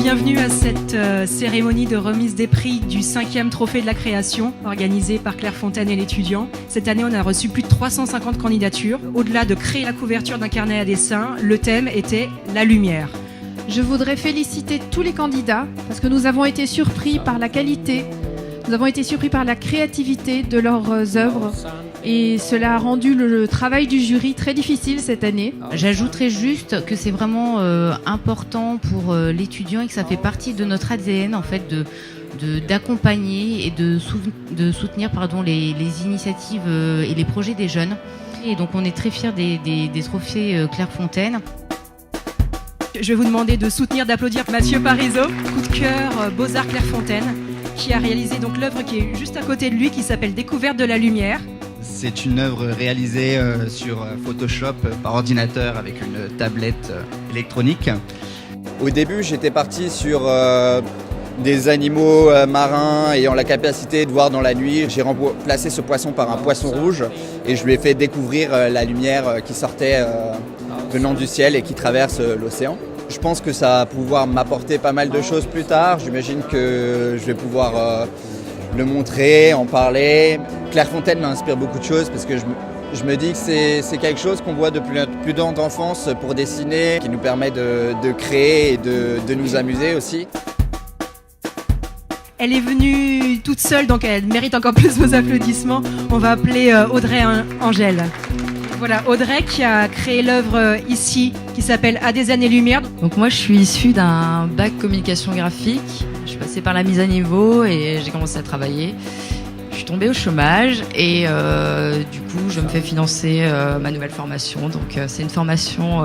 bienvenue à cette cérémonie de remise des prix du 5e Trophée de la création organisée par Claire Fontaine et l'étudiant. Cette année, on a reçu plus de 350 candidatures. Au-delà de créer la couverture d'un carnet à dessin, le thème était la lumière. Je voudrais féliciter tous les candidats parce que nous avons été surpris par la qualité, nous avons été surpris par la créativité de leurs œuvres et cela a rendu le travail du jury très difficile cette année. J'ajouterais juste que c'est vraiment important pour l'étudiant et que ça fait partie de notre ADN en fait d'accompagner et de soutenir les initiatives et les projets des jeunes. Et donc on est très fiers des trophées Claire Fontaine. Je vais vous demander de soutenir, d'applaudir Mathieu Parizeau, coup de cœur Beaux-Arts Claire Fontaine, qui a réalisé donc l'œuvre qui est juste à côté de lui, qui s'appelle Découverte de la lumière. C'est une œuvre réalisée sur Photoshop par ordinateur avec une tablette électronique. Au début, j'étais parti sur des animaux marins ayant la capacité de voir dans la nuit. J'ai remplacé ce poisson par un poisson rouge et je lui ai fait découvrir la lumière qui sortait venant du ciel et qui traverse l'océan. Je pense que ça va pouvoir m'apporter pas mal de choses plus tard. J'imagine que je vais pouvoir le montrer, en parler. Claire Fontaine m'inspire beaucoup de choses parce que je me dis que c'est quelque chose qu'on voit depuis notre plus tendre enfance pour dessiner, qui nous permet de créer et de nous amuser aussi. Elle est venue toute seule, donc elle mérite encore plus vos applaudissements. On va appeler Audrey Angèle. Voilà, Audrey qui a créé l'œuvre ici, qui s'appelle À des années-lumière. Donc moi je suis issue d'un bac communication graphique. Je suis passée par la mise à niveau et j'ai commencé à travailler. Je suis tombée au chômage et du coup je me fais financer ma nouvelle formation. Donc c'est une formation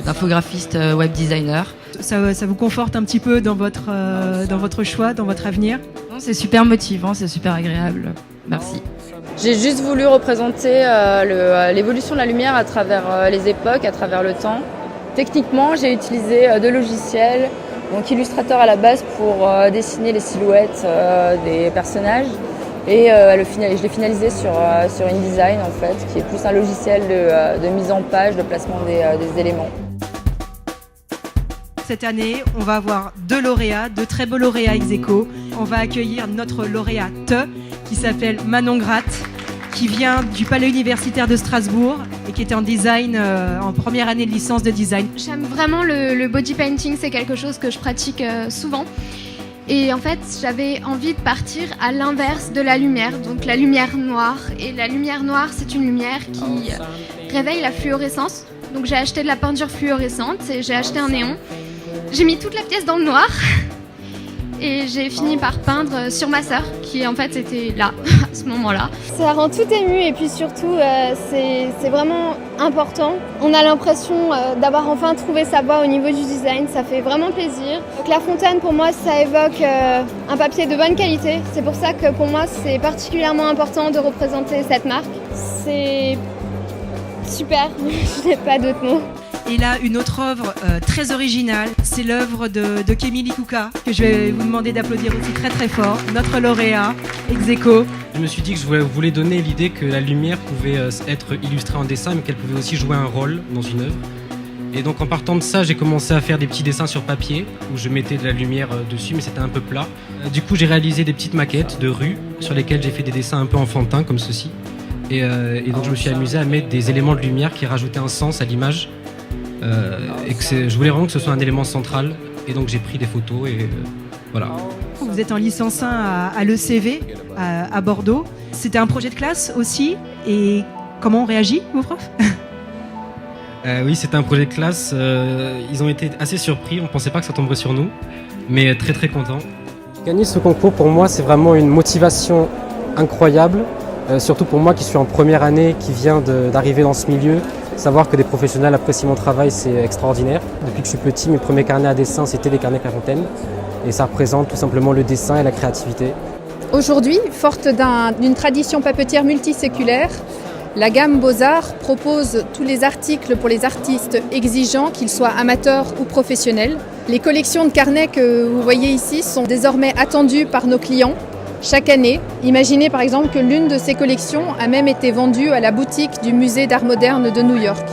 d'infographiste web designer. Ça vous conforte un petit peu dans votre choix, dans votre avenir? C'est super motivant, c'est super agréable. Merci. J'ai juste voulu représenter l'évolution de la lumière à travers les époques, à travers le temps. Techniquement, j'ai utilisé deux logiciels, donc Illustrator à la base pour dessiner les silhouettes des personnages et je l'ai finalisé sur InDesign en fait, qui est plus un logiciel de mise en page, de placement des éléments. Cette année, on va avoir deux lauréats, deux très beaux lauréats ex aequo. On va accueillir notre lauréate qui s'appelle Manon Gratte, qui vient du Palais universitaire de Strasbourg et qui était en design, en première année de licence de design. J'aime vraiment le body painting, c'est quelque chose que je pratique souvent. Et en fait, j'avais envie de partir à l'inverse de la lumière, donc la lumière noire. Et la lumière noire, c'est une lumière qui réveille la fluorescence. Donc j'ai acheté de la peinture fluorescente et j'ai acheté un néon. J'ai mis toute la pièce dans le noir et j'ai fini par peindre sur ma sœur qui en fait était là à ce moment-là. Ça rend tout ému et puis surtout c'est vraiment important. On a l'impression d'avoir enfin trouvé sa voie au niveau du design, ça fait vraiment plaisir. Claire Fontaine pour moi ça évoque un papier de bonne qualité. C'est pour ça que pour moi c'est particulièrement important de représenter cette marque. C'est super, je n'ai pas d'autres mots. Et là, une autre œuvre très originale, c'est l'œuvre de Kémili Kouka, que je vais vous demander d'applaudir aussi très très fort, notre lauréat ex aequo. Je me suis dit que je voulais donner l'idée que la lumière pouvait être illustrée en dessin, mais qu'elle pouvait aussi jouer un rôle dans une œuvre. Et donc en partant de ça, j'ai commencé à faire des petits dessins sur papier, où je mettais de la lumière dessus, mais c'était un peu plat. Du coup, j'ai réalisé des petites maquettes de rues, sur lesquelles j'ai fait des dessins un peu enfantins, comme ceci. Et donc je me suis amusé à mettre des éléments de lumière qui rajoutaient un sens à l'image. Et je voulais vraiment que ce soit un élément central et donc j'ai pris des photos et voilà. Vous êtes en licence 1 à l'ECV à Bordeaux. C'était un projet de classe aussi et comment on réagit vos profs? Oui, c'était un projet de classe. Ils ont été assez surpris, on ne pensait pas que ça tomberait sur nous, mais très très contents. Gagner ce concours pour moi c'est vraiment une motivation incroyable, surtout pour moi qui suis en première année, qui vient d'arriver dans ce milieu. Savoir que des professionnels apprécient mon travail, c'est extraordinaire. Depuis que je suis petit, mes premiers carnets à dessin, c'était des carnets Claire Fontaine. Et ça représente tout simplement le dessin et la créativité. Aujourd'hui, forte d'une tradition papetière multiséculaire, la gamme Beaux-Arts propose tous les articles pour les artistes exigeants, qu'ils soient amateurs ou professionnels. Les collections de carnets que vous voyez ici sont désormais attendues par nos clients chaque année. Imaginez par exemple que l'une de ces collections a même été vendue à la boutique du Musée d'Art moderne de New York.